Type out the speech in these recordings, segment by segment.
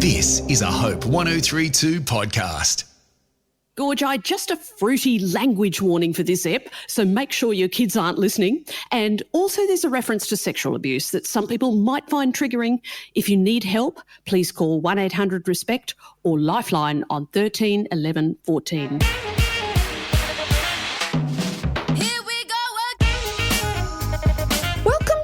This is a Hope 1032 podcast. Gorge, just a fruity language warning for this ep, so make sure your kids aren't listening. And also there's a reference to sexual abuse that some people might find triggering. If you need help, please call 1-800-RESPECT or Lifeline on 13 11 14.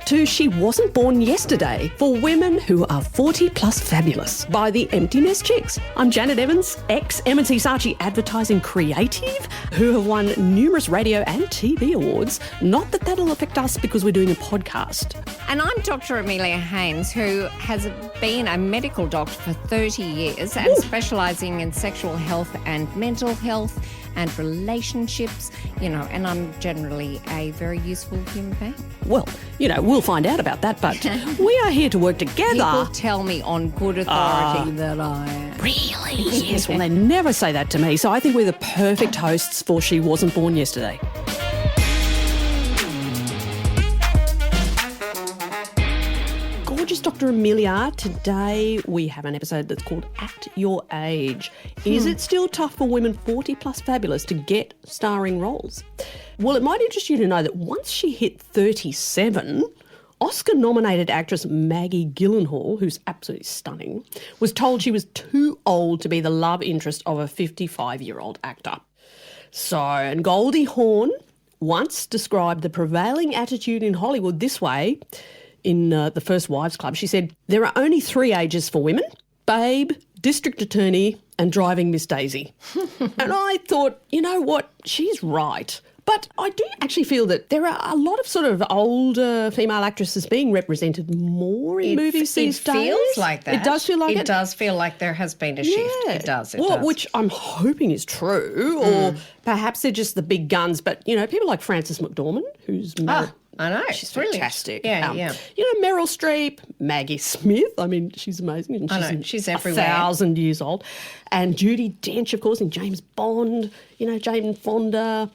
To She Wasn't Born Yesterday for women who are 40 plus fabulous by the Empty Nest Chicks. I'm Janet Evans, ex-M&T Saatchi advertising creative, who have won numerous radio and TV awards. Not that that'll affect us because we're doing a podcast. And I'm Dr. Amelia Haynes, who has been a medical doctor for 30 years and specialising in sexual health and mental health and relationships, and I'm generally a very useful human being. Well, we'll find out about that, but we are here to work together. People tell me on good authority that I am. Really? Yes, well, they never say that to me, so I think we're the perfect hosts for She Wasn't Born Yesterday. Gorgeous Dr. Amelia, today we have an episode that's called At Your Age. Is it still tough for women 40 plus fabulous to get starring roles? Well, it might interest you to know that once she hit 37, Oscar-nominated actress Maggie Gyllenhaal, who's absolutely stunning, was told she was too old to be the love interest of a 55-year-old actor. And Goldie Hawn once described the prevailing attitude in Hollywood this way in the First Wives Club. She said, there are only 3 ages for women: babe, district attorney and driving Miss Daisy. And I thought, you know what, she's right. But I do actually feel that there are a lot of sort of older female actresses being represented more in movies these days. It feels like that. It does feel like it. It does feel like there has been a shift. It does. Which I'm hoping is true, or perhaps they're just the big guns. But, people like Frances McDormand, who's married. I know. She's fantastic. Yeah. Meryl Streep, Maggie Smith. I mean, she's amazing. And she's everywhere. 1,000 years old. And Judi Dench, of course, in James Bond. Jane Fonda.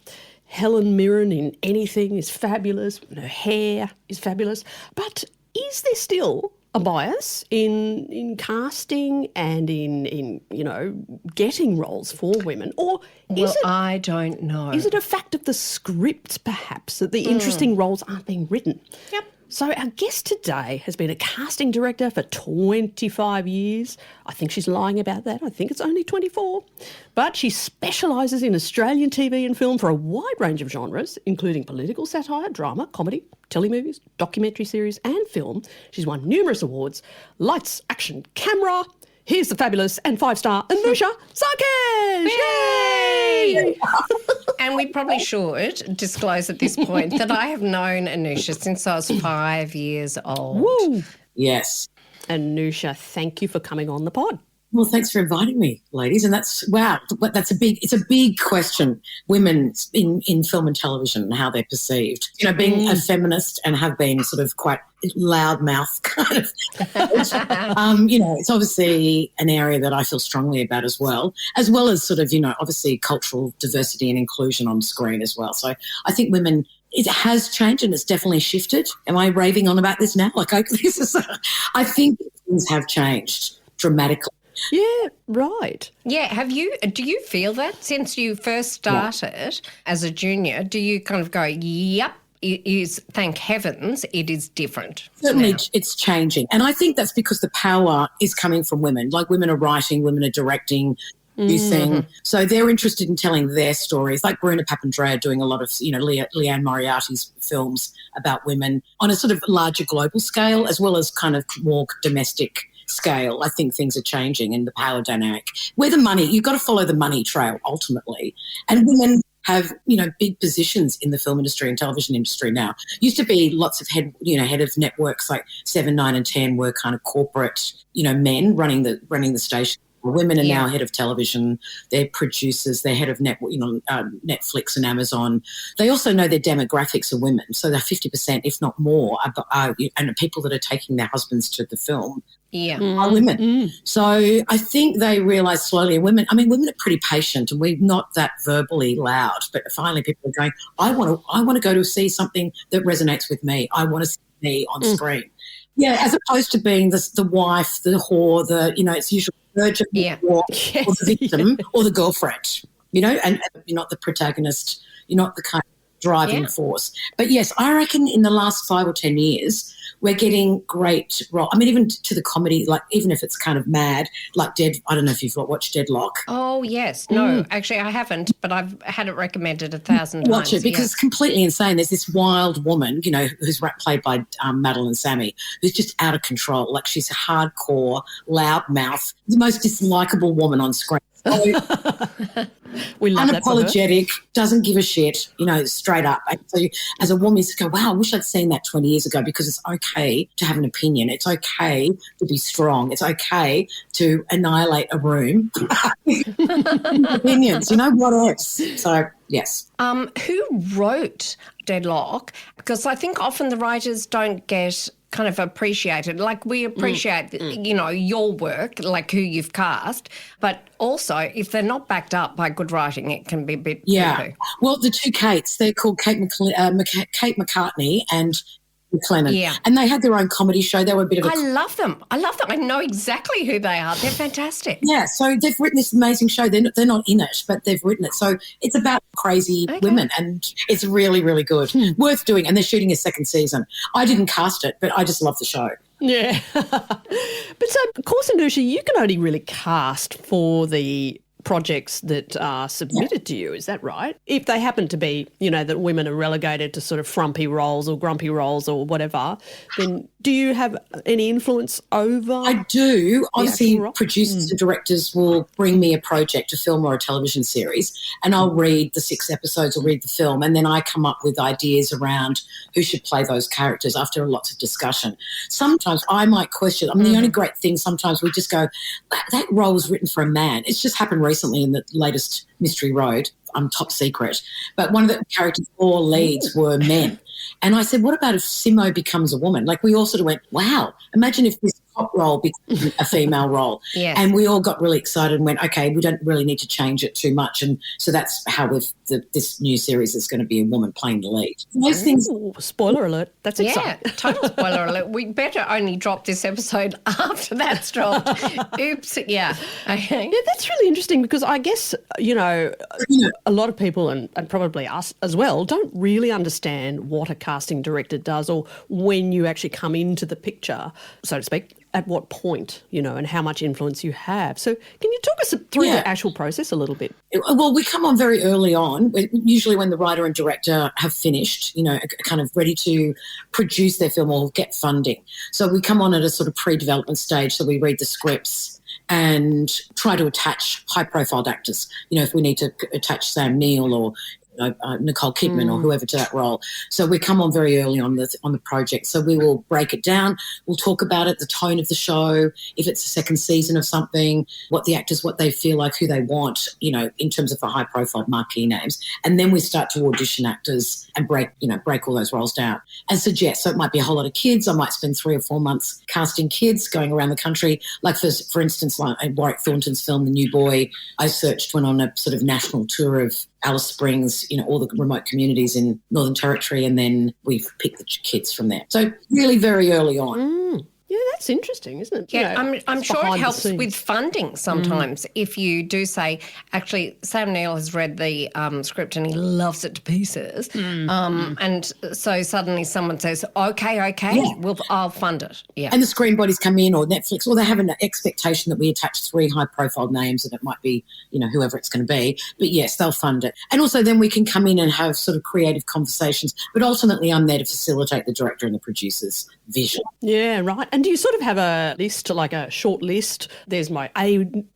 Helen Mirren in Anything is fabulous. Her hair is fabulous. But is there still a bias in casting and in getting roles for women? Or I don't know. Is it a fact of the script, perhaps, that the interesting roles aren't being written? Yep. So our guest today has been a casting director for 25 years. I think she's lying about that. I think it's only 24. But she specialises in Australian TV and film for a wide range of genres, including political satire, drama, comedy, telemovies, documentary series and film. She's won numerous awards. Lights, action, camera. Here's the fabulous and 5-star Anousha Zarkesh! Yay! And we probably should disclose at this point that I have known Anousha since I was 5 years old. Woo! Yes. Anousha, thank you for coming on the pod. Well, thanks for inviting me, ladies. And it's a big question, women in film and television and how they're perceived. Being a feminist and have been sort of quite loudmouth kind of, it's obviously an area that I feel strongly about as well as sort of, obviously cultural diversity and inclusion on screen as well. So I think women, it has changed and it's definitely shifted. Am I raving on about this now? I think things have changed dramatically. Yeah, right. Yeah, do you feel that since you first started as a junior, do you kind of go, yep, it is, thank heavens, it is different? Certainly now. It's changing. And I think that's because the power is coming from women. Like women are writing, women are directing, producing. So they're interested in telling their stories, like Bruna Papandreou doing a lot of, Leanne Moriarty's films about women on a sort of larger global scale as well as kind of more domestic scale. I think things are changing in the power dynamic. Where the money, you've got to follow the money trail ultimately. And women have, big positions in the film industry and television industry now. Used to be lots of head of networks like 7, 9 and 10 were kind of corporate, men running the station. Women are now head of television, they're producers, they're head of network, Netflix and Amazon. They also know their demographics are women, so they're 50%, if not more, and the people that are taking their husbands to the film are women. So I think they realise slowly, women are pretty patient and we're not that verbally loud, but finally people are going, I want to go to see something that resonates with me. I want to see me on screen. Yeah, as opposed to being the wife, the whore, it's usually the virgin or the victim or the girlfriend, and you're not the protagonist, you're not the kind of driving force. But yes, I reckon in the last 5 or 10 years, we're getting great role. I mean, even to the comedy, like even if it's kind of mad, like I don't know if you've watched Deadlock. Oh, yes. No, actually I haven't, but I've had it recommended 1,000 times. Watch it because it's completely insane. There's this wild woman, who's played by Madeline Sammy, who's just out of control. Like she's a hardcore, loudmouth, the most dislikable woman on screen. We love unapologetic, doesn't give a shit, straight up. And so as a woman, you go, wow, I wish I'd seen that 20 years ago because it's okay to have an opinion. It's okay to be strong. It's okay to annihilate a room. Opinions, what else? So, yes. Who wrote Deadlock? Because I think often the writers don't get kind of appreciated. Like we appreciate, your work, like who you've cast, but also if they're not backed up by good writing, it can be a bit poo-poo. Well, the two Kates, they're called Kate McCartney and Clement. Yeah. And they had their own comedy show. They were a bit of a... I love them. I know exactly who they are. They're fantastic. Yeah, so they've written this amazing show. They're not in it, but they've written it. So it's about crazy women and it's really, really good. Worth doing. And they're shooting a second season. I didn't cast it, but I just love the show. Yeah. But so, of course, Anousha, you can only really cast for the projects that are submitted to you, is that right? If they happen to be, that women are relegated to sort of frumpy roles or grumpy roles or whatever, then do you have any influence over? I do. Obviously, producers and directors will bring me a project, a film or a television series, and I'll read the 6 episodes or read the film, and then I come up with ideas around who should play those characters after lots of discussion. Sometimes I might question. I mean, the only great thing sometimes we just go, that role was written for a man. It's just happened recently in the latest Mystery Road, Top Secret. But one of the characters, 4 leads were men. And I said, what about if Simo becomes a woman? Like we all sort of went, wow, imagine if this top role becomes a female role. Yes. And we all got really excited and went, okay, we don't really need to change it too much. And so that's how this new series is going to be a woman playing the lead. Those things. Spoiler alert. That's exciting. Yeah, total spoiler alert. We better only drop this episode after that's dropped. Oops. Yeah. Okay. Yeah, that's really interesting because I guess, a lot of people and probably us as well don't really understand what a casting director does or when you actually come into the picture, so to speak, at what point, and how much influence you have. So can you talk us through the actual process a little bit? Well, we come on very early on, usually when the writer and director have finished, kind of ready to produce their film or get funding. So we come on at a sort of pre-development stage, so we read the scripts and try to attach high-profile actors. If we need to attach Sam Neill or Nicole Kidman or whoever to that role. So we come on very early on the project. So we will break it down. We'll talk about it, the tone of the show, if it's a second season of something, what the actors, what they feel like, who they want, in terms of the high-profile marquee names. And then we start to audition actors and break all those roles down and suggest. So it might be a whole lot of kids. I might spend 3 or 4 months casting kids, going around the country. Like for instance, like Warwick Thornton's film, The New Boy, I went on a sort of national tour of Alice Springs, all the remote communities in Northern Territory, and then we pick the kids from there. So really very early on. Yeah, that's interesting, isn't it? Yeah, I'm sure it helps with funding sometimes if you do say, actually, Sam Neill has read the script and he loves it to pieces. And so suddenly someone says, okay, I'll fund it. Yeah. And the screen bodies come in or Netflix, or they have an expectation that we attach 3 high-profile names and it might be, whoever it's going to be. But, yes, they'll fund it. And also then we can come in and have sort of creative conversations. But ultimately I'm there to facilitate the director and the producer's vision. Yeah, right. And do you sort of have a list, like a short list? There's my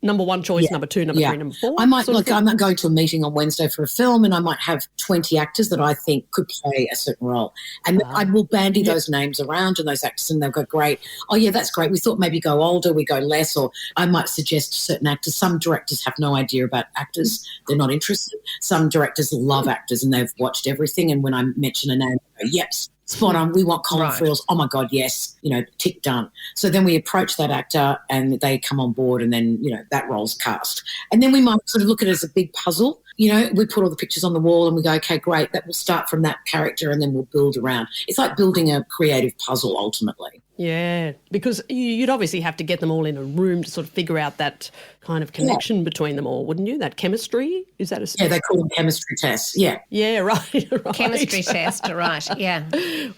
number 1 choice, number 2, number 3, number 4. I might I'm not going to a meeting on Wednesday for a film, and I might have 20 actors that I think could play a certain role, and I will bandy those names around and those actors, and they'll go, great. Oh yeah, that's great. We thought maybe go older, we go less, or I might suggest certain actors. Some directors have no idea about actors; they're not interested. Some directors love actors and they've watched everything, and when I mention a name, they go, yep. Spot on. We want Colin Friels. Oh, my God, yes. Tick done. So then we approach that actor and they come on board, and then, that role's cast. And then we might sort of look at it as a big puzzle. We put all the pictures on the wall and we go, okay, great, that will start from that character and then we'll build around. It's like building a creative puzzle ultimately. Yeah, because you'd obviously have to get them all in a room to sort of figure out that kind of connection between them all, wouldn't you? That chemistry? Is that a... Yeah, they call them chemistry tests. Yeah. Yeah, right. Chemistry test, right, yeah.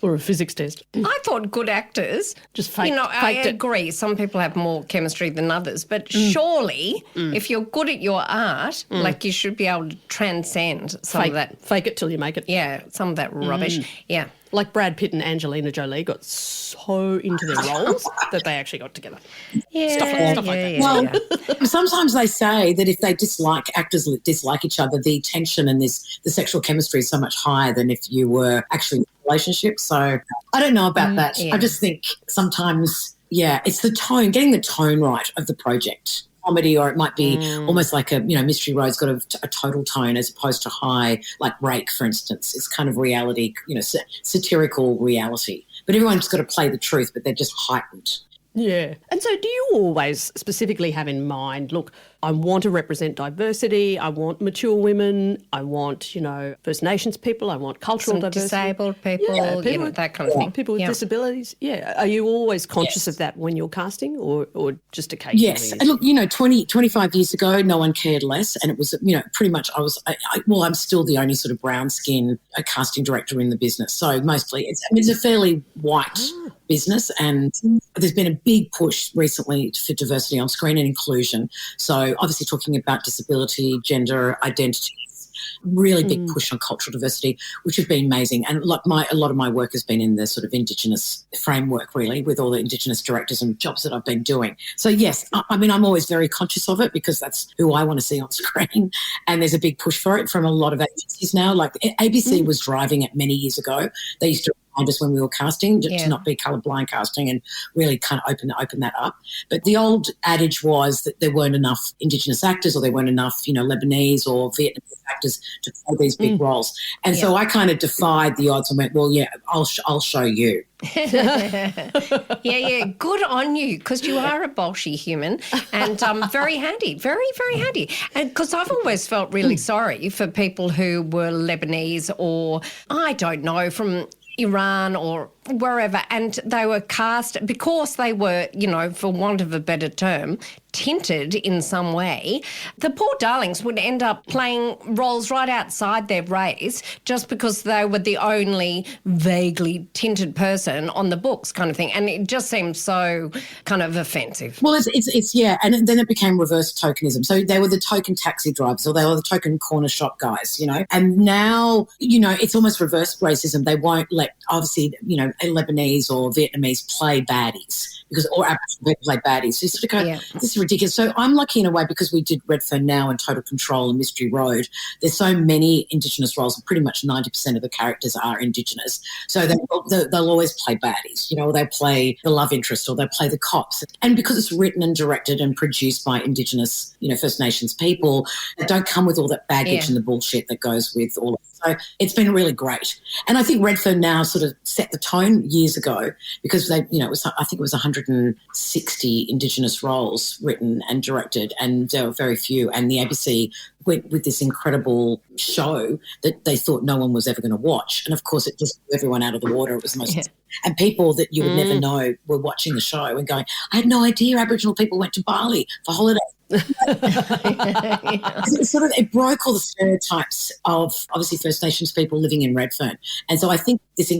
Or a physics test. I thought good actors, Just faked I it. agree, some people have more chemistry than others, but surely if you're good at your art, like you should be able to transcend some of that. Fake it till you make it. Yeah, some of that rubbish. Yeah. Like Brad Pitt and Angelina Jolie got so into their roles that they actually got together. Yeah, Stuff like that. Well, sometimes they say that if they actors dislike each other, the tension and the sexual chemistry is so much higher than if you were actually in a relationship. So I don't know about that. yeah. I just think sometimes, it's the tone, getting the tone right of the project. Comedy, or it might be almost like Mystery Road's got a total tone as opposed to high, like Rake, for instance. It's kind of reality, satirical reality. But everyone's got to play the truth, but they're just heightened. Yeah. And so do you always specifically have in mind, look, I want to represent diversity, I want mature women, I want, First Nations people, I want cultural Some diversity. disabled people, that kind of thing. People with disabilities. Yeah. Are you always conscious of that when you're casting or just occasionally? Yes. And look, 25 years ago, no one cared less. And it was, pretty much I'm still the only sort of brown skin casting director in the business. So mostly it's a fairly white business, and there's been a big push recently for diversity on screen and inclusion. So obviously talking about disability, gender identity, really big push on cultural diversity, which has been amazing. And a lot of my work has been in the sort of Indigenous framework, really, with all the Indigenous directors and jobs that I've been doing. So, yes, I'm always very conscious of it because that's who I want to see on screen. And there's a big push for it from a lot of agencies now. Like ABC was driving it many years ago. They used to remind us when we were casting to not be colourblind casting and really kind of open that up. But the old adage was that there weren't enough Indigenous actors, or there weren't enough, Lebanese or Vietnamese actors to play these big roles. And so I kind of defied the odds and went, well, I'll show you. Yeah, good on you, because you are a bolshy human and very handy, very, very handy. And because I've always felt really sorry for people who were Lebanese or, I don't know, from Iran or wherever, and they were cast because they were, for want of a better term, tinted in some way. The poor darlings would end up playing roles right outside their race just because they were the only vaguely tinted person on the books, kind of thing. And it just seems so kind of offensive. Well, it's and then it became reverse tokenism. So they were the token taxi drivers, or they were the token corner shop guys, And now, it's almost reverse racism. They won't let, obviously, Lebanese or Vietnamese play baddies or Aboriginal people play baddies. So you sort of go, this is ridiculous. So I'm lucky in a way because we did Redfern Now and Total Control and Mystery Road. There's so many Indigenous roles, and pretty much 90% of the characters are Indigenous. So they'll always play baddies, or they'll play the love interest, or they'll play the cops. And because it's written and directed and produced by Indigenous, First Nations people, they don't come with all that baggage and the bullshit that goes with all of it. So it's been really great. And I think Redfern Now sort of set the tone years ago because they, I think it was 160 Indigenous roles written and directed, and there were very few. And the ABC went with this incredible show that they thought no one was ever going to watch. And, of course, it just blew everyone out of the water. It was the most and people that you would never know were watching the show and going, I had no idea Aboriginal people went to Bali for holidays. It broke all the stereotypes of obviously First Nations people living in Redfern. And so I think this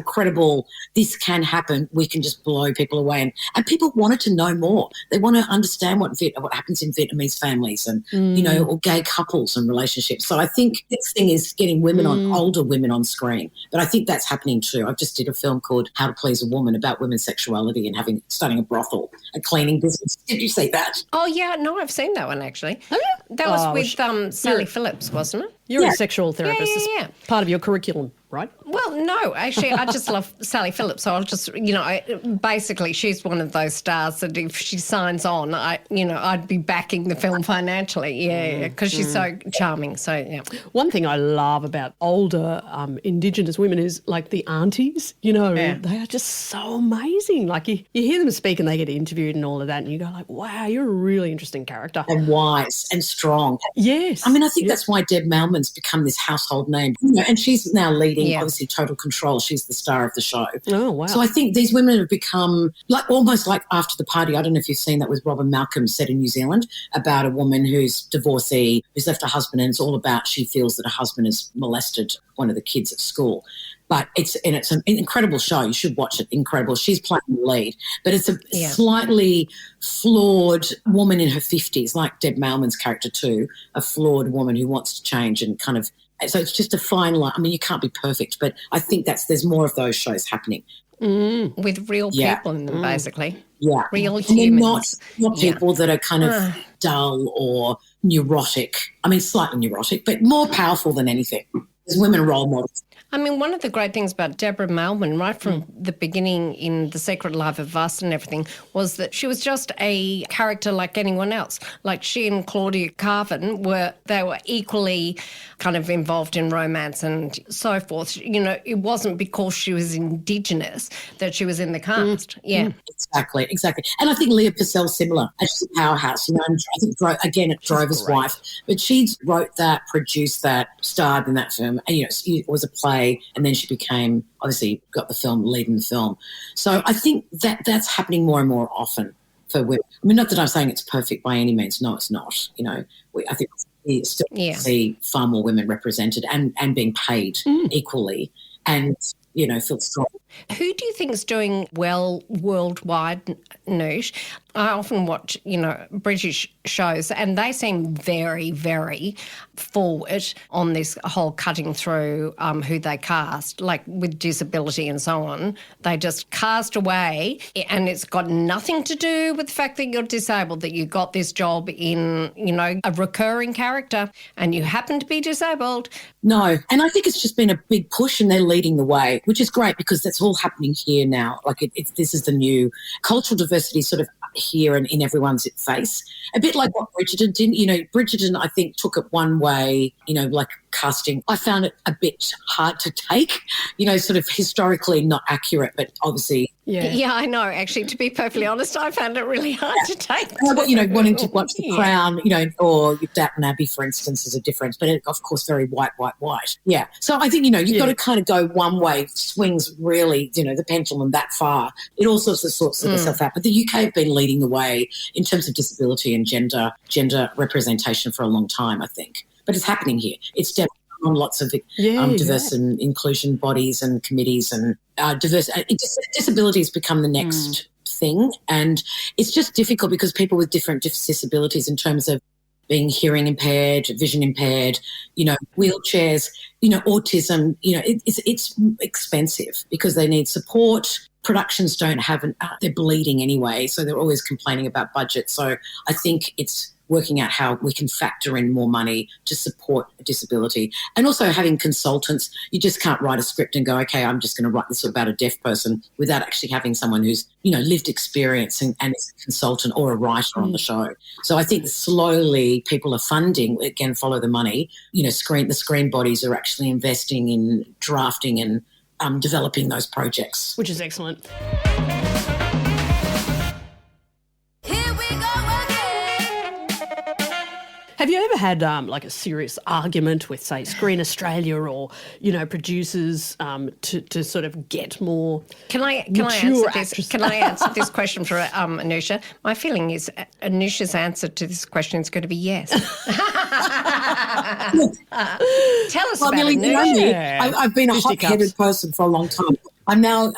can happen. We can just blow people away. And people wanted to know more. They want to understand what happens in Vietnamese families and, or gay couples and relationships. So I think this thing is getting older women on screen. But I think that's happening too. I just did a film called How to Please a Woman about women's sexuality and starting a brothel, a cleaning business. Did you see that? Oh, yeah. No, I've seen that one actually. That was with Sally Phillips, wasn't it? You're a sexual therapist. Yeah. Part of your curriculum, right? Well, no, actually, I just love Sally Phillips. So I'll just, basically she's one of those stars that if she signs on, I'd be backing the film financially. Yeah, because she's so charming. So, yeah. One thing I love about older Indigenous women is like the aunties, they are just so amazing. Like you hear them speak and they get interviewed and all of that and you go like, wow, you're a really interesting character. And wise and strong. Yes. I mean, I think that's why Deb Malman woman's become this household name. And she's now leading, obviously, Total Control. She's the star of the show. Oh, wow. So I think these women have become almost like After the Party. I don't know if you've seen that with Robin Malcolm, set in New Zealand, about a woman who's divorcee, who's left her husband, and it's all about she feels that her husband has molested one of the kids at school. But it's an incredible show. You should watch it. Incredible. She's playing the lead. But it's a slightly flawed woman in her 50s, like Deb Mailman's character too, a flawed woman who wants to change and kind of – so it's just a fine line. I mean, you can't be perfect, but I think there's more of those shows happening. With real people in them, basically. Yeah. Real and humans. They're not people that are kind of dull or neurotic. I mean, slightly neurotic, but more powerful than anything. There's women role models. I mean, one of the great things about Deborah Mailman, right from the beginning in The Secret Life of Us and everything, was that she was just a character like anyone else. Like she and Claudia Carvin were equally kind of involved in romance and so forth. It wasn't because she was Indigenous that she was in the cast. Exactly. And I think Leah Purcell's similar. She's a powerhouse, and I think, again, it's Drover's wife. But she wrote that, produced that, starred in that film. And, it was a play, and then she became, obviously, got the film, leading the film. So I think that's happening more and more often for women. I mean, not that I'm saying it's perfect by any means. No, it's not. I think we still see far more women represented and being paid equally and, feel strong. Who do you think is doing well worldwide, Noosh? I often watch, British shows, and they seem very, very forward on this whole cutting through who they cast, like with disability and so on. They just cast away, and it's got nothing to do with the fact that you're disabled, that you got this job in, a recurring character and you happen to be disabled. No, and I think it's just been a big push, and they're leading the way, which is great because that's all happening here now. Like this is the new cultural diversity sort of here and in everyone's face. A bit like what Bridgerton did. Bridgerton, I think, took it one way, like casting. I found it a bit hard to take, sort of historically not accurate, but obviously. Yeah, I know. Actually, to be perfectly honest, I found it really hard to take. Wanting to watch The Crown, or Downton Abbey, for instance, is a difference, but of course very white. Yeah. So I think, you've got to kind of go one way, swings really, the pendulum that far. It all sorts of itself out. But the UK have been leading the way in terms of disability and gender representation for a long time, I think. But it's happening here. It's definitely on lots of diverse and inclusion bodies and committees and disability has become the next thing. And it's just difficult because people with different disabilities in terms of being hearing impaired, vision impaired, wheelchairs, autism, it's expensive because they need support. Productions don't have they're bleeding anyway, so they're always complaining about budget. So I think it's working out how we can factor in more money to support a disability. And also having consultants. You just can't write a script and go, okay, I'm just going to write this about a deaf person without actually having someone who's, lived experience and is a consultant or a writer on the show. So I think slowly people are funding, again, follow the money. The screen bodies are actually investing in drafting and developing those projects. Which is excellent. Have you ever had like a serious argument with, say, Screen Australia or, producers to sort of get more Can I answer this question for Anousha? My feeling is Anousha's answer to this question is going to be yes. Tell us about it, Anousha. I've been a hot-headed person for a long time. I'm now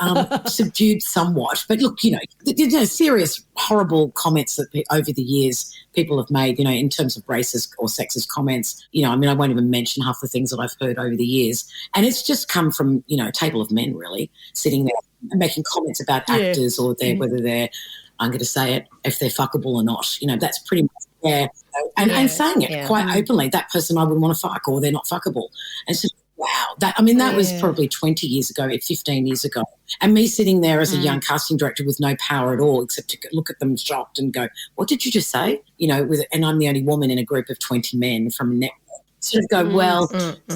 subdued somewhat. But look, there's serious, horrible comments that over the years people have made, in terms of racist or sexist comments. I won't even mention half the things that I've heard over the years. And it's just come from, a table of men really sitting there and making comments about actors or whether they're, I'm going to say it, if they're fuckable or not. That's pretty much there. And saying it quite openly, that person I wouldn't want to fuck or they're not fuckable. And it's just, wow. That was probably 20 years ago, 15 years ago. And me sitting there as a young casting director with no power at all except to look at them shocked and go, what did you just say? And I'm the only woman in a group of 20 men from a network. Sort of go,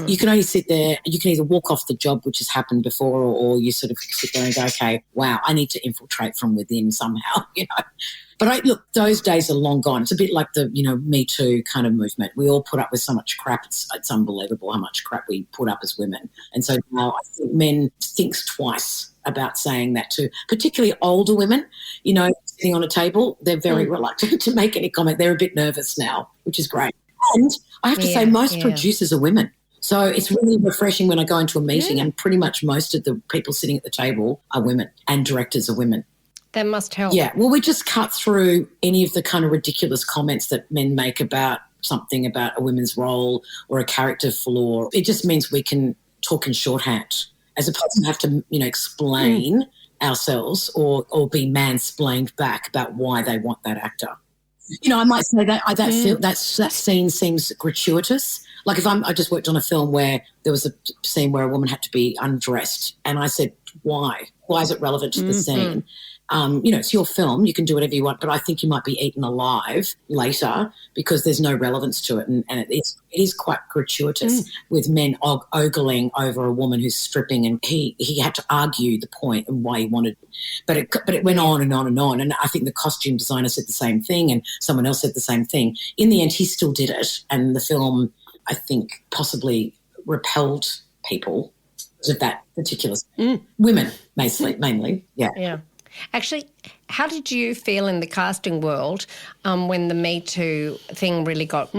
you can only sit there. You can either walk off the job, which has happened before, or you sort of sit there and go, okay, wow, I need to infiltrate from within somehow, Look, those days are long gone. It's a bit like the, Me Too kind of movement. We all put up with so much crap. It's unbelievable how much crap we put up as women. And so now I think men thinks twice about saying that too, particularly older women, sitting on a table, they're very reluctant to make any comment. They're a bit nervous now, which is great. And I have to say most producers are women. So it's really refreshing when I go into a meeting and pretty much most of the people sitting at the table are women and directors are women. That must help. Yeah, well, we just cut through any of the kind of ridiculous comments that men make about something about a woman's role or a character flaw. It just means we can talk in shorthand as opposed to have to, explain ourselves or be mansplained back about why they want that actor. I might say that scene seems gratuitous. Like I just worked on a film where there was a scene where a woman had to be undressed, and I said, why? Why is it relevant to the scene? It's your film. You can do whatever you want, but I think you might be eaten alive later because there's no relevance to it, and it is quite gratuitous with men ogling over a woman who's stripping, and he had to argue the point and why he wanted, but it went on and on and on, and I think the costume designer said the same thing, and someone else said the same thing. In the end, he still did it, and the film, I think, possibly repelled people of that particular women, mainly, yeah. Yeah. Actually, how did you feel in the casting world when the Me Too thing really got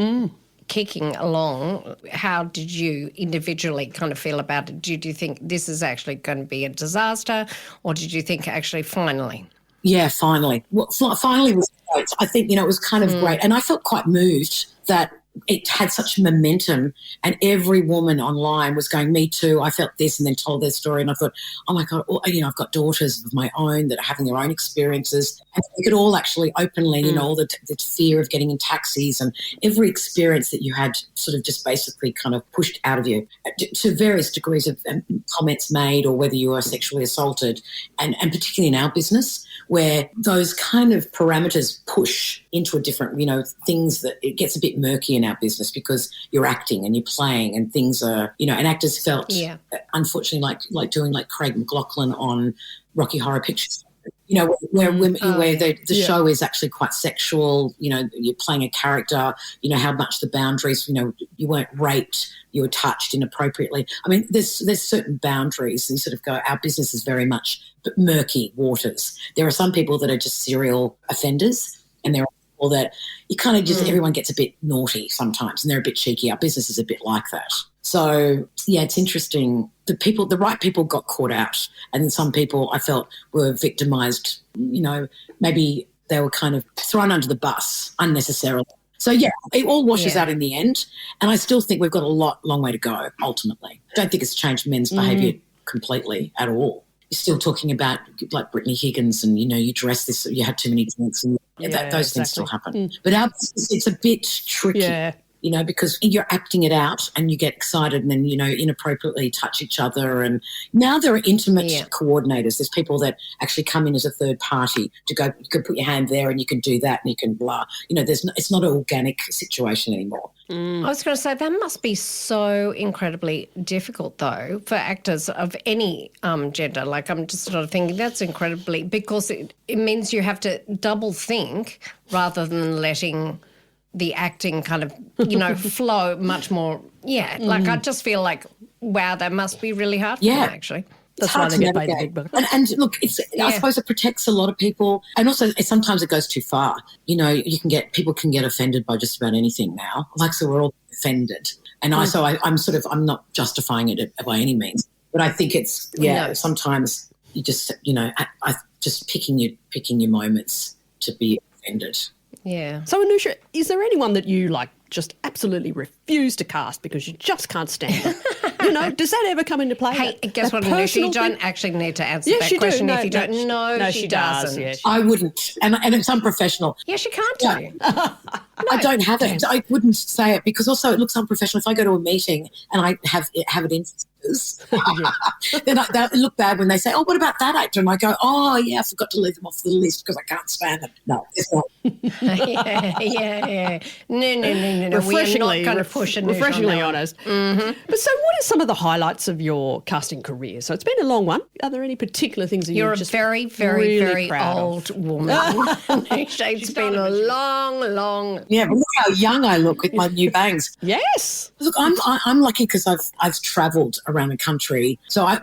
kicking along? How did you individually kind of feel about it? Did you think this is actually going to be a disaster, or did you think actually finally? Yeah, finally. Well, finally was great. I think, it was kind of great. And I felt quite moved that it had such momentum and every woman online was going, me too, I felt this, and then told their story. And I thought, oh, my God, I've got daughters of my own that are having their own experiences. And we could all actually openly, all the fear of getting in taxis and every experience that you had sort of just basically kind of pushed out of you to various degrees of comments made or whether you were sexually assaulted. And particularly in our business where those kind of parameters push into a different, things that it gets a bit murky in our business because you're acting and you're playing and things are, and actors felt, unfortunately, like doing like Craig McLachlan on Rocky Horror Picture Show, where the show is actually quite sexual, you're playing a character, how much the boundaries, you weren't raped, you were touched inappropriately. I mean, there's certain boundaries and you sort of go, our business is very much murky waters. There are some people that are just serial offenders and there are people that you kind of just, everyone gets a bit naughty sometimes and they're a bit cheeky. Our business is a bit like that. So, yeah, it's interesting. The right people got caught out and then some people I felt were victimised, maybe they were kind of thrown under the bus unnecessarily. So, yeah, it all washes out in the end and I still think we've got a long way to go ultimately. I don't think it's changed men's behaviour completely at all. You're still talking about like Brittany Higgins and, you dress this, you had too many drinks and those things still happen. But our business, it's a bit tricky. Because you're acting it out and you get excited and then, inappropriately touch each other. And now there are intimate coordinators. There's people that actually come in as a third party to go, you can put your hand there and you can do that and you can blah. It's not an organic situation anymore. I was going to say that must be so incredibly difficult, though, for actors of any gender. Like I'm just sort of thinking that's incredibly because it means you have to double think rather than letting the acting kind of, flow much more. Yeah, like I just feel like, wow, that must be really hard for them, actually. That's why they get paid the big bucks. And look, I suppose it protects a lot of people. And also sometimes it goes too far. People can get offended by just about anything now. Like, so we're all offended. And I'm not justifying it by any means. But I think it's, sometimes you just, I just picking your moments to be offended. Yeah. So, Anousha, is there anyone that you, just absolutely refuse to cast because you just can't stand it? Does that ever come into play? Hey, guess what, Anousha? You don't actually need to answer that question if you don't. No, she doesn't. Yeah, I wouldn't. And it's unprofessional. Yes, you can't do. I don't have it. I wouldn't say it because also it looks unprofessional. If I go to a meeting and I have it in then they look bad when they say, oh, what about that actor? And I go, oh, yeah, I forgot to leave them off the list because I can't stand them. No, it's not. yeah. No. We are not going to push Anousha. Refreshingly honest. Mm-hmm. But so what are some of the highlights of your casting career? So it's been a long one. Are there any particular things that you're just a very, very, really very proud old woman? Anousha, it's been a long. Yeah, but look how young I look with my new bangs. Yes. Look, I'm lucky because I've travelled around the country. So I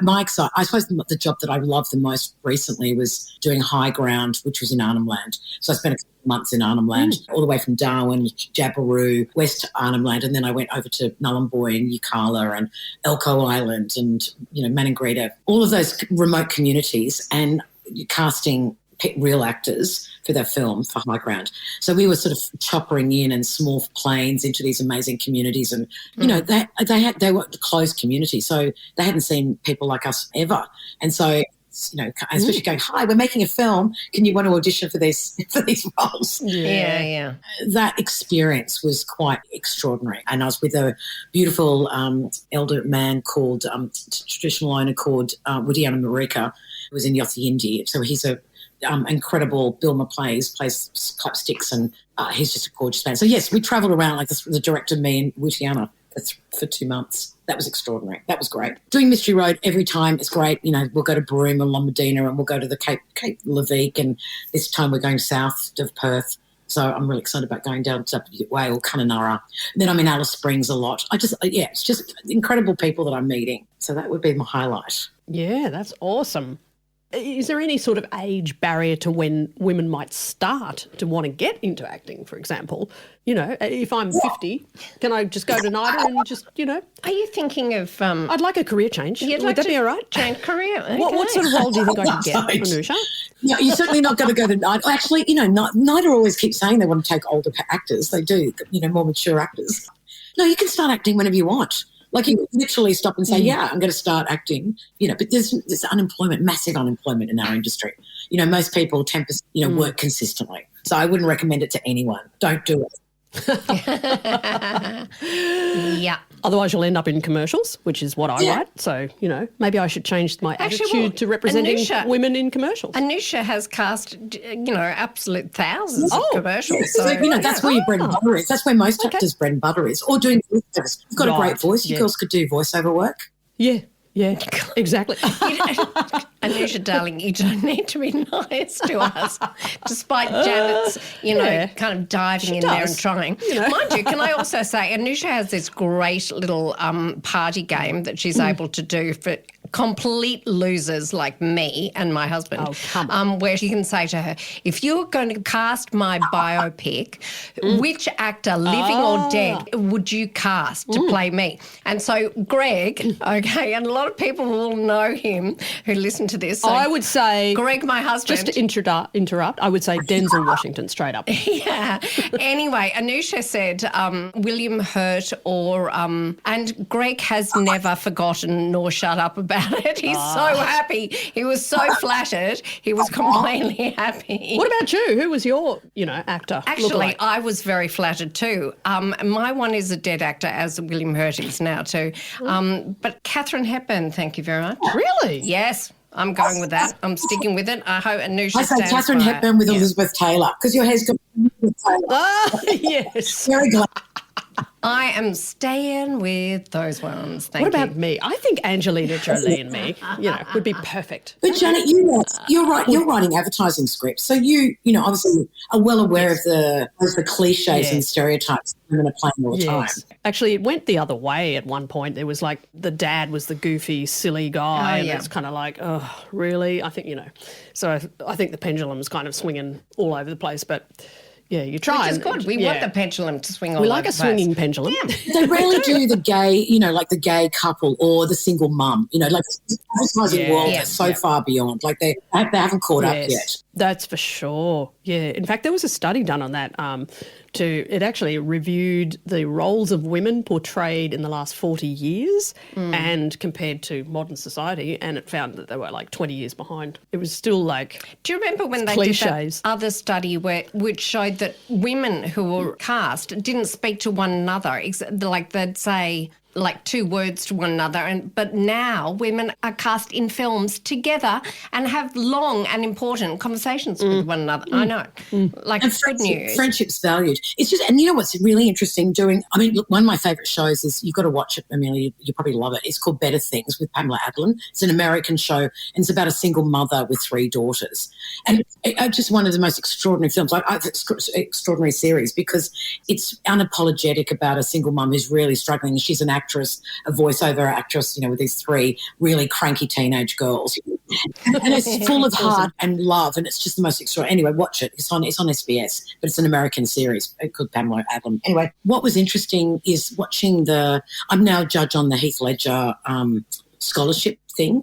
suppose the job that I loved the most recently was doing High Ground, which was in Arnhem Land. So I spent a few months in Arnhem Land, all the way from Darwin, Jabiru, West Arnhem Land, and then I went over to Nullarbor and Yukala and Elcho Island and Maningrida, all of those remote communities, and casting real actors for that film, for High Ground. So we were sort of choppering in and small planes into these amazing communities, and they were closed communities, so they hadn't seen people like us ever, and so especially going, hi, we're making a film. Can you want to audition for these roles? Yeah. That experience was quite extraordinary. And I was with a beautiful elder man called, traditional owner called Widiana Marika, who was in Yossi Indi. So he's a incredible Bilma plays clapsticks, and he's just a gorgeous man. So, yes, we travelled around like the director, me and Widiana for 2 months. That was extraordinary. That was great. Doing Mystery Road every time is great. We'll go to Broome and Lombardina, and we'll go to the Cape Leveque, and this time we're going south of Perth. So I'm really excited about going down to Way or Kununurra. Then I'm in Alice Springs a lot. It's just incredible people that I'm meeting. So that would be my highlight. Yeah, that's awesome. Is there any sort of age barrier to when women might start to want to get into acting, for example? If I'm 50, can I just go to NIDA and just, Are you thinking of... I'd like a career change. Would that be all right? Change career. Okay. What sort of role do you think I could get, Anousha? No, you're certainly not going to go to NIDA. Actually, NIDA always keeps saying they want to take older actors. They do, more mature actors. No, you can start acting whenever you want. Like you literally stop and say, yeah, I'm going to start acting, but there's unemployment, massive unemployment in our industry. Most people 10%, work consistently. So I wouldn't recommend it to anyone. Don't do it. Yeah. Otherwise you'll end up in commercials, which is what I write. So, maybe I should change my attitude to representing women in commercials. Anousha has cast, absolute thousands of commercials. Yes. So, that's where your bread and butter is. That's where most actors' bread and butter is. Or doing voiceovers. You've got a great voice. You girls could do voiceover work. Yeah. Yeah, exactly. Anousha, darling, you don't need to be nice to us, despite Janet's, kind of diving in there and trying. Mind you, can I also say, Anousha has this great little party game that she's able to do for complete losers like me and my husband, where she can say to her, if you're going to cast my biopic, which actor, living or dead, would you cast to play me? And so Greg, and a lot of people will know him who listen to this. So I would say... Greg, my husband. Just to interrupt, I would say Denzel Washington, straight up. Yeah. Anyway, Anousha said William Hurt or... and Greg has never forgotten nor shut up about it. He's so happy. He was so flattered. He was completely happy. What about you? Who was your, actor? Actually, I was very flattered too. My one is a dead actor, as William Hurt is now too. But Katharine Hepburn, thank you very much. Really? Yes. I'm going with that. I'm sticking with it. I hope Anousha I say Katharine Hepburn with Elizabeth Taylor, because your hair's got Elizabeth Taylor. Yes. Very glad. I am staying with those ones. Thank you. What you. about me? I think Angelina Jolie and me, would be perfect. But Janet, you're right. You're writing advertising scripts, so you obviously are well aware of the cliches and stereotypes women are playing all the time. Actually, it went the other way at one point. There was like the dad was the goofy, silly guy, and it's kind of like, oh, really? I think So I think the pendulum's kind of swinging all over the place, but. Yeah, you try. Which is good. We want the pendulum to swing all over the place. We like a swinging pendulum. Yeah. They rarely do the gay, like the gay couple or the single mum. Like the advertising world is so far beyond. Like they haven't caught up yet. That's for sure. Yeah. In fact, there was a study done on that. It actually reviewed the roles of women portrayed in the last 40 years and compared to modern society, and it found that they were like 20 years behind. It was still like Do you remember when they cliches. Did that other study which showed that women who were cast didn't speak to one another? Like they'd say, like two words to one another. But now women are cast in films together and have long and important conversations with one another. I know. Like, And it's good news. friendship's valued. It's just, and you know what's really interesting doing, I mean, look, one of my favourite shows is, you've got to watch it, Amelia, you probably love it. It's called Better Things with Pamela Adlon. It's an American show, and it's about a single mother with 3 daughters. And it's just one of the most extraordinary films, extraordinary series, because it's unapologetic about a single mum who's really struggling. She's an actress, a voiceover actress, with these 3 really cranky teenage girls. And it's full of heart and love, and it's just the most extraordinary. Anyway, watch it. It's on SBS, but it's an American series called Pamela Adlon. Anyway, what was interesting is watching I'm now a judge on the Heath Ledger scholarship thing,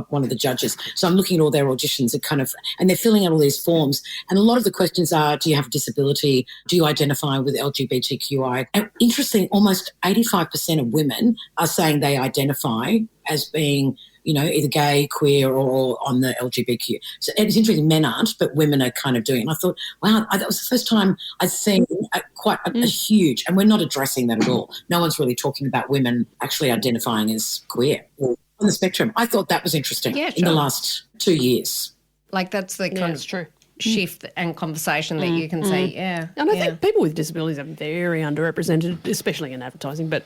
one of the judges. So I'm looking at all their auditions and they're filling out all these forms. And a lot of the questions are, do you have a disability? Do you identify with LGBTQI? And interesting, almost 85% of women are saying they identify as being, either gay, queer, or on the LGBTQ. So it's interesting, men aren't, but women are kind of doing it. And I thought, wow, that was the first time I'd seen quite a huge, and we're not addressing that at all. No one's really talking about women actually identifying as queer or on the spectrum. I thought that was interesting in the last 2 years. Like, that's the kind of true. shift and conversation that you can see. Yeah. And I think people with disabilities are very underrepresented, especially in advertising, but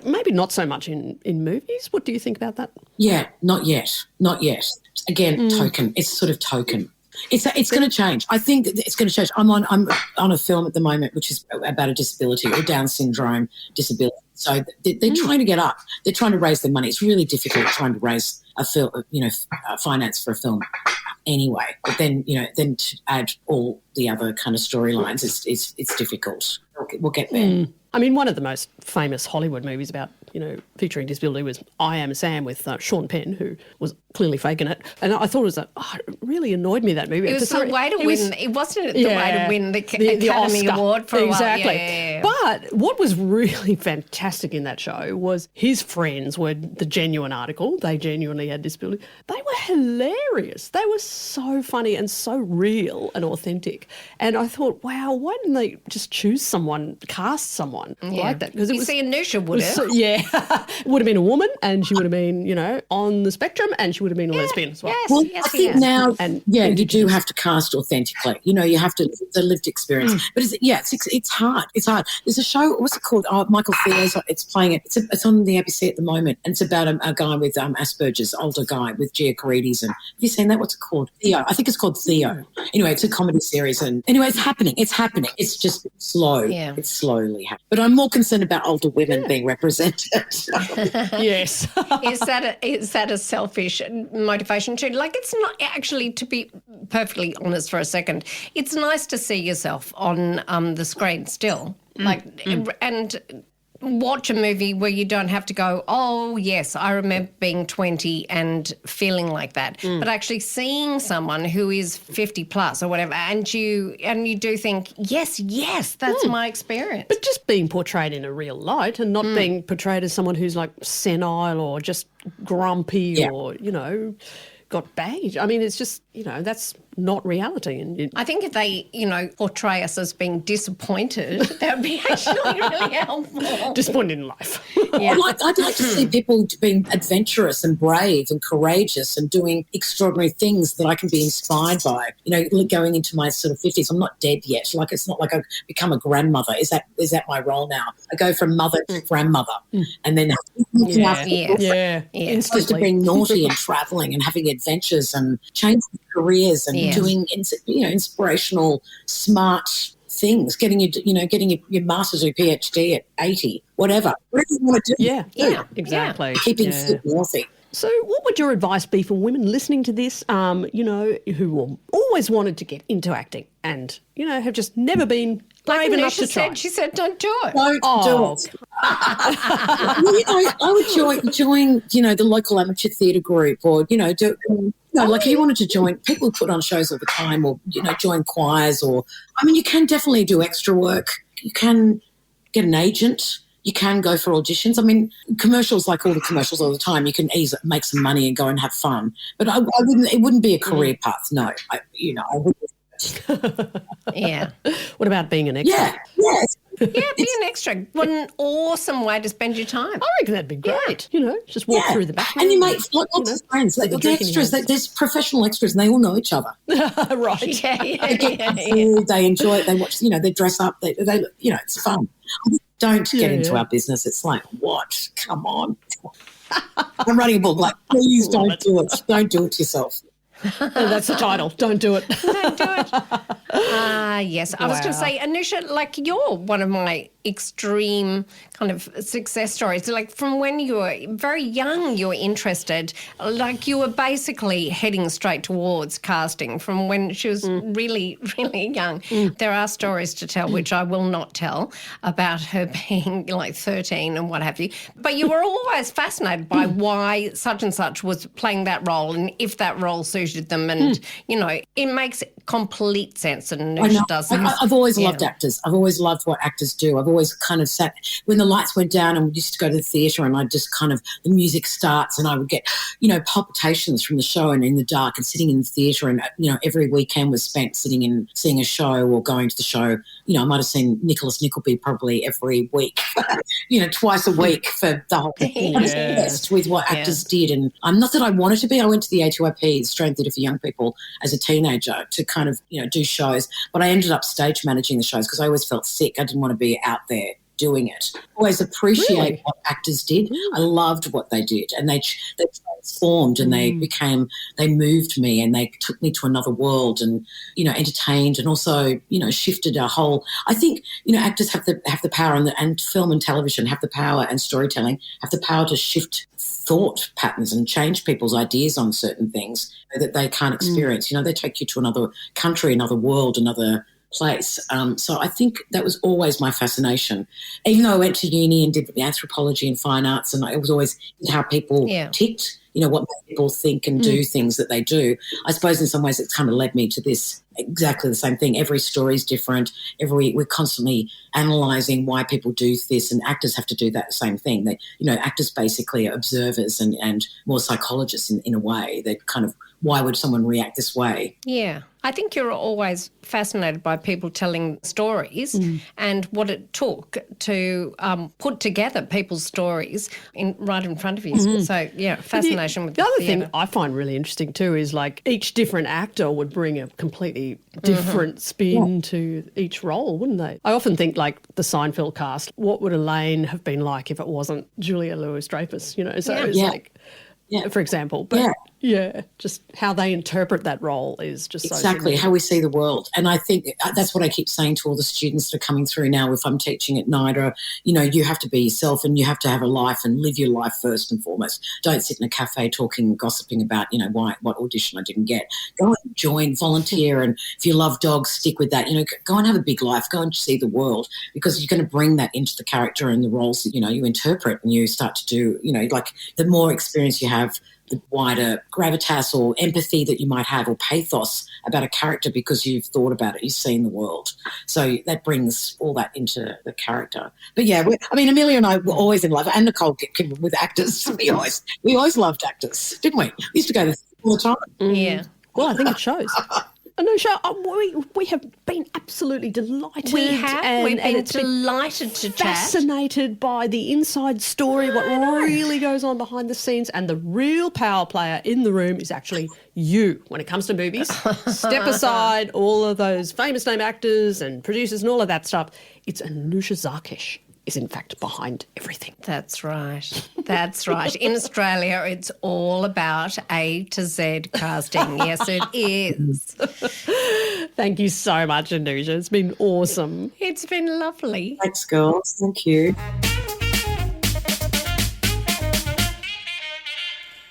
maybe not so much in movies. What do you think about that? Yeah, not yet. Again, token. It's sort of token. It's going to change. I think it's going to change. I'm on a film at the moment which is about a disability, or Down syndrome disability. So they're trying to get up. They're trying to raise the money. It's really difficult trying to raise finance for a film anyway. But then to add all the other kind of storylines, it's difficult. We'll get there. I mean, one of the most famous Hollywood movies about, featuring disability was I Am Sam with Sean Penn, who was clearly faking it. And I thought it really annoyed me, that movie. It was the way to win. It wasn't the way to win the Academy Oscar Award for a while. Exactly. Yeah. But what was really fantastic in that show was his friends were the genuine article. They genuinely had disability. They were hilarious. They were so funny and so real and authentic. And I thought, wow, why didn't they just cast someone like that? Because Anousha would have. Would have been a woman, and she would have been, on the spectrum, and she would have been a lesbian as well. I think now, you do have to cast authentically. You have to, the lived experience. But it's hard. It's hard. There's a show, what's it called? Michael Theo's, it's playing it. It's on the ABC at the moment, and it's about a guy with Asperger's, older guy with Gia Carides. And have you seen that? What's it called? Theo. I think it's called Theo. Anyway, it's a comedy series, and anyway, it's happening. It's just slow. Yeah. It's slowly happening. But I'm more concerned about older women being represented. Yes. Is that a selfish motivation too? Like, it's not actually, to be perfectly honest for a second, it's nice to see yourself on the screen still. And watch a movie where you don't have to go, oh, yes, I remember being 20 and feeling like that. But actually seeing someone who is 50 plus or whatever, and you do think, yes, that's my experience. But just being portrayed in a real light and not being portrayed as someone who's like senile or just grumpy or, got baggage. I mean, it's just, that's not reality. And I think if they, portray us as being disappointed, that would be actually really helpful. Disappointed in life. Yeah. I'd like to see people being adventurous and brave and courageous and doing extraordinary things that I can be inspired by. Going into my sort of 50s, I'm not dead yet. Like, it's not like I've become a grandmother. Is that my role now? I go from mother to grandmother, and then instantly. To being naughty and travelling and having adventures and changing careers and doing inspirational, smart things, getting your master's or PhD at 80, whatever you want to do. Yeah, exactly. Keeping fit and healthy. So what would your advice be for women listening to this, who always wanted to get into acting and, have just never been brave enough to try? She said, don't do it. Don't do it. I would join, the local amateur theatre group, or, like if you wanted to join, people put on shows all the time, or, join choirs, or, you can definitely do extra work. You can get an agent. You can go for auditions. Commercials, like all the commercials all the time, you can easily make some money and go and have fun. But I wouldn't. It wouldn't be a career path. No, I wouldn't. Yeah. What about being an extra? Yeah. Yeah, be an extra. What an awesome way to spend your time. I reckon that'd be great. You know, just walk through the back room. And you make lots of friends. Like, the extras, there's professional extras and they all know each other. Right. Yeah. They enjoy it. They watch, they dress up. They it's fun. Don't get into our business. It's like, what? Come on. I'm writing a book. Like, please don't do it. Don't do it yourself. That's the title. Don't do it. Don't do it. Yes. I was going to say, Anousha, like you're one of my extreme kind of success stories. Like from when you were very young, you were interested. Like you were basically heading straight towards casting from when she was really, really young. There are stories to tell, which I will not tell, about her being like 13 and what have you. But you were always fascinated by why such and such was playing that role and if that role suited them. And, it makes complete sense. And Anousha does. I've always loved actors. I've always loved what actors do. I've always kind of sat when the lights went down and we used to go to the theatre and I just kind of, the music starts and I would get, palpitations from the show and in the dark and sitting in the theatre and, every weekend was spent sitting in seeing a show or going to the show. I might have seen Nicholas Nickleby probably every week, twice a week for the whole thing. I was obsessed with what actors did. And not that I wanted to be. I went to the A2IP, Australian Theatre for Young People, as a teenager to kind of, do shows. But I ended up stage managing the shows because I always felt sick. I didn't want to be out there doing it. Always appreciate what actors did. I loved what they did, and they transformed and they moved me and they took me to another world and entertained and also shifted our whole. I think actors have the power and film and television have the power and storytelling have the power to shift thought patterns and change people's ideas on certain things that they can't experience. They take you to another country, another world, another place. So I think that was always my fascination. Even though I went to uni and did anthropology and fine arts, and it was always how people ticked, what people think and do things that they do. I suppose in some ways it's kind of led me to this exactly the same thing. Every story is different. We're constantly analysing why people do this, and actors have to do that same thing. They, actors basically are observers and more psychologists in a way. They kind of, why would someone react this way? Yeah. I think you're always fascinated by people telling stories and what it took to put together people's stories right in front of you. So, fascination with the other thing I find really interesting too is like each different actor would bring a completely different spin to each role, wouldn't they? I often think like the Seinfeld cast, what would Elaine have been like if it wasn't Julia Louis-Dreyfus, So it's like... Yeah, for example. But just how they interpret that role is just exactly how we see the world. And I think that's what I keep saying to all the students that are coming through now if I'm teaching at night or, you have to be yourself and you have to have a life and live your life first and foremost. Don't sit in a cafe gossiping about, what audition I didn't get. Go and join, volunteer, and if you love dogs, stick with that. Go and have a big life. Go and see the world because you're going to bring that into the character and the roles that, you interpret and you start to do, like the more experience you have, the wider gravitas or empathy that you might have or pathos about a character because you've thought about it, you've seen the world. So that brings all that into the character. But Amelia and I were always in love, and Nicole with actors. We always loved actors, didn't we? We used to go to the all the time. Yeah. Well, I think it shows. Anousha, we have been absolutely delighted. We have. We've been delighted to chat. Fascinated by the inside story, what really goes on behind the scenes, and the real power player in the room is actually you when it comes to movies. Step aside all of those famous name actors and producers and all of that stuff. It's Anousha Zarkesh is in fact behind everything. That's right. That's right. In Australia, it's all about A to Z casting. Yes, it is. Thank you so much, Anousha. It's been awesome. It's been lovely. Thanks, girls. Thank you.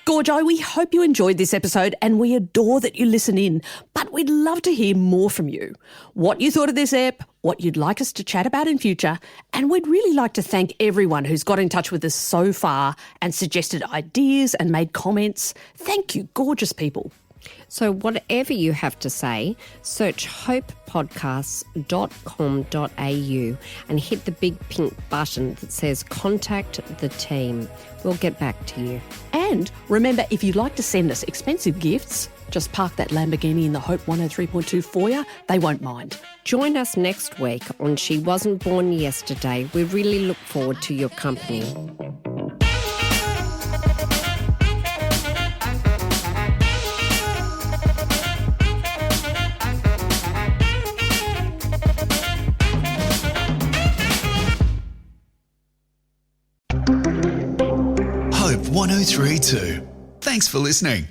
Gorjo, we hope you enjoyed this episode and we adore that you listen in, but we'd love to hear more from you. What you thought of this ep, what you'd like us to chat about in future, and we'd really like to thank everyone who's got in touch with us so far and suggested ideas and made comments. Thank you, gorgeous people. So whatever you have to say, search hopepodcasts.com.au and hit the big pink button that says contact the team. We'll get back to you. And remember, if you'd like to send us expensive gifts Just park that Lamborghini in the Hope 103.2 foyer. They won't mind. Join us next week on She Wasn't Born Yesterday. We really look forward to your company. Hope 103.2. Thanks for listening.